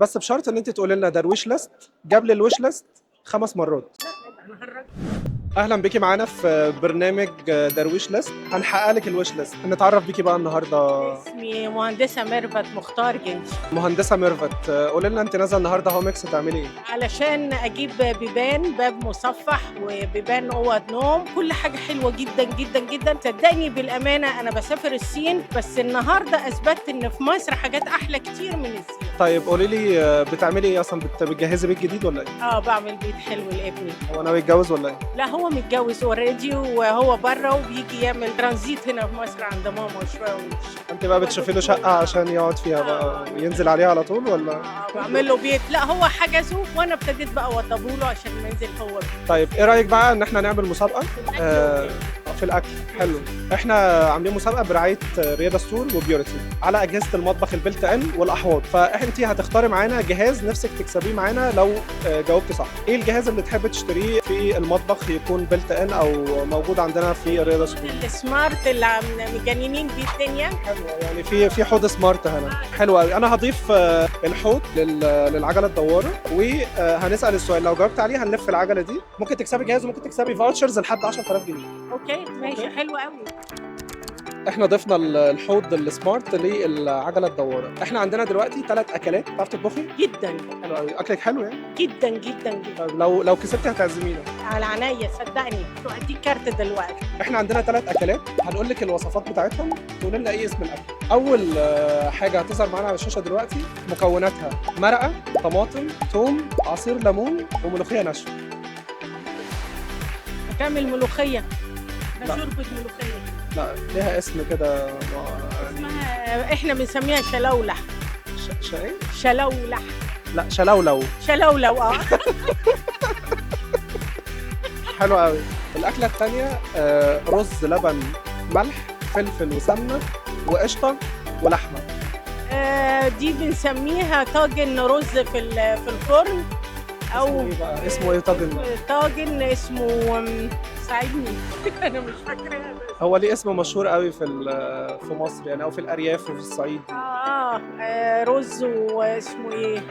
بس بشرط ان انت تقولي لنا درويش ليست قبل الويش ليست 5 مرات. اهلا بيكي معانا في برنامج درويش ليست، هنحقق لك الويش ليست. نتعرف بيكي بقى النهارده. اسمي مهندسة ميرفت مختار جنش. مهندسه ميرفت، قولي لنا انت نازله النهارده هومكس تعملي ايه؟ علشان اجيب بيبان، باب مصفح وبيبان اوض نوم، كل حاجة حلوة جدا جدا جدا. صدقني بالامانة انا بسافر الصين، بس النهارده اثبتت ان في مصر حاجات احلى كتير من الصين. طيب قولي لي بتعملي ايه اصلا؟ بتجهزي بيت جديد ولا ايه؟ بعمل بيت حلو لابني. هو ناوي يتجوز ولا ايه؟ لا هو متجوز اوريدي وهو بره وبيجي يعمل ترانزيت هنا في مصر عند ماما شوية ويمشي. انت بقى بتشوفي له شقه عشان يقعد فيها بقى وينزل عليها على طول ولا؟ بعمل له بيت، لا هو حجزه وانا ابتديت بقى اوضبه له عشان ما ينزل هو بيه. طيب ايه رايك بقى ان احنا نعمل مسابقه في الاكل؟ حلو. احنا عاملين مسابقه برعايه رياضه ستور وبيورتي على اجهزه المطبخ البلت ان والاحواض، فانت هتختاري معانا جهاز نفسك تكسبيه معانا لو جاوبتي صح. ايه الجهاز اللي تحب تشتريه في المطبخ يكون بلت ان او موجود عندنا في رياضه ستور؟ السمارت اللي مجننين بيه الدنيا. حلو، يعني في حوض سمارت هنا. حلو قوي. انا هضيف الحوض للعجله الدواره، وهنسال السؤال لو جاوبت عليه هنلف العجله دي. ممكن تكسبي جهاز وممكن تكسبي فاوتشرز لحد 10000 جنيه. اوكي ماشي، حلو قوي. احنا ضفنا الحوض السمارت للعجله الدواره. احنا عندنا دلوقتي 3 اكلات. بتعرفي تطبخي؟ جدا. حلو قوي، اكلك حلو يعني. جدا جدا جدا. طيب لو كسبتي هتعزمينا. على عينيا صدقني، هديك كارت دلوقتي. احنا عندنا 3 اكلات، هنقول لك الوصفات بتاعتهم تقول لنا ايه اسم الاكل. اول حاجه هتظهر معانا على الشاشه دلوقتي مكوناتها: مرقه، طماطم، ثوم، عصير ليمون، وملوخيه ناشفه. هتعمل ملوخيه؟ لا. ده شوربه ملوخيه. لا ليها اسم كده اسمها احنا بنسميها شلولح. ايه؟ شلولح. لا شلولو. شلولو حلو قوي. الاكله الثانيه رز، لبن، ملح، فلفل وسمنه وقشطه ولحمه. دي بنسميها طاجن رز في الفرن. اسمه ايه بقى؟ اسمه ايه طاجن اسمه ساعدني انا مش فاكره. هو ليه اسم مشهور قوي في مصر يعني، او في الارياف وفي الصعيد. رز واسمه ايه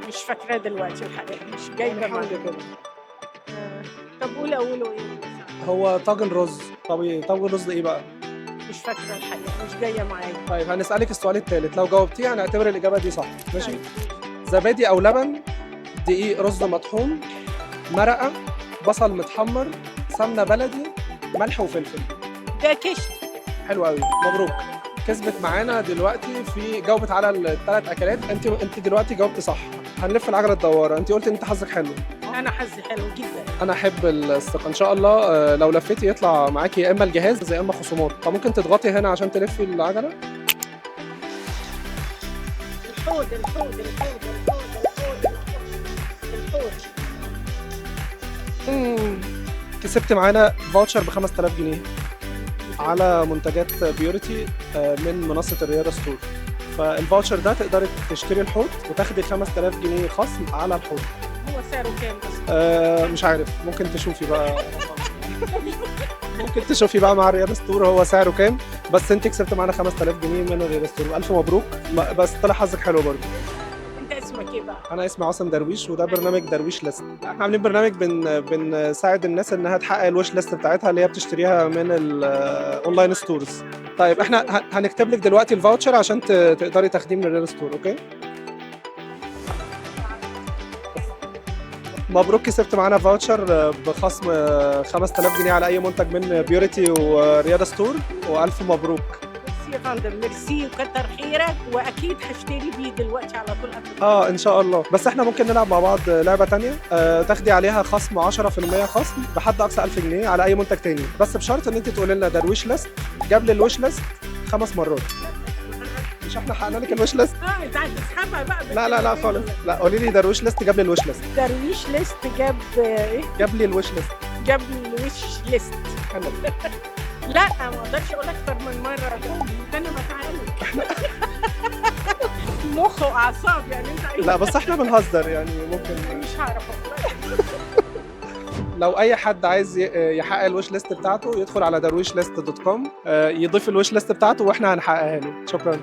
مش فاكراه دلوقتي، الحقيقه مش جايبه معايا كده. طب قولوا ايه؟ هو طاجن رز. طاجن رز ايه بقى؟ مش فاكره الحقيقه، مش جايه معايا. طيب هنسالك السؤال الثالث، لو جاوبتيه هنعتبر الاجابه دي صح. ماشي. زبادي او لبن، دقيق، رز مطحون، مرقه، بصل متحمر، سمنه بلدي، ملح وفلفل. ده كشك. حلو قوي، مبروك. كسبت معانا دلوقتي جاوبت على ال3 اكلات. انت دلوقتي جاوبت صح. هنلف العجله الدواره. انت قلت انت حظك حلو. انا حظي حلو جدا. انا احب الثقه. ان شاء الله لو لفيتي يطلع معاكي يا اما الجهاز يا اما خصومات، فممكن تضغطي هنا عشان تلفي العجله. الحوض. كسبت معانا فاوتشر ب 5000 جنيه على منتجات بيورتي من منصه الرياضه ستور. فالفاوتشر ده تقدري تشتري الحوض وتاخدي 5000 جنيه خصم على الحوض. هو سعره كام اصلا؟ مش عارف، ممكن تشوفي بقى. ممكن تشوفي بقى مع الرياضه ستور هو سعره كام. بس انت كسبت معانا 5000 جنيه من الرياضه ستور، الف مبروك. بس طلع حظك حلو برضه. انت اسمك ايه بقى؟ انا اسمي عاصم درويش، وده برنامج درويش ليست. احنا عاملين برنامج بنساعد الناس انها تحقق الوش ليست بتاعتها اللي هي بتشتريها من الاونلاين ستورز. طيب احنا هنكتب لك دلوقتي الفاوتشر عشان تقدري تاخديه من الرياضه ستور. اوكي. مبروك، كسبت معانا فاوتشر بخصم 5000 جنيه على اي منتج من بيورتي ورياضه ستور، والف مبروك. ميرسي يا فندم، ميرسي وكتر خيرك، واكيد هشتري بيه دلوقتي على طول قبل. ان شاء الله. بس احنا ممكن نلعب مع بعض لعبه تانية تاخدي عليها خصم 10% خصم بحد اقصى 1000 جنيه على اي منتج تاني، بس بشرط ان انت تقولي لنا درويش ليست قبل الويش ليست 5 مرات. مش احنا حققنا لك الويش ليست؟ انت هتسحبها بقى. لا خالص. لا قولي لي درويش ليست قبل الويش ليست. درويش ليست جاب ايه؟ قبل الويش ليست. جاب الويش ليست. لا ما اقدرش اقول اكتر من مره، ده انا بتعالج. مخ واعصاب يعني انت. لا بس احنا بنهزر يعني، ممكن مش هعرف لو اي حد عايز يحقق الويش ليست بتاعته يدخل على درويش ليست.com، يضيف الويش ليست بتاعته واحنا هنحققها له. شكرا.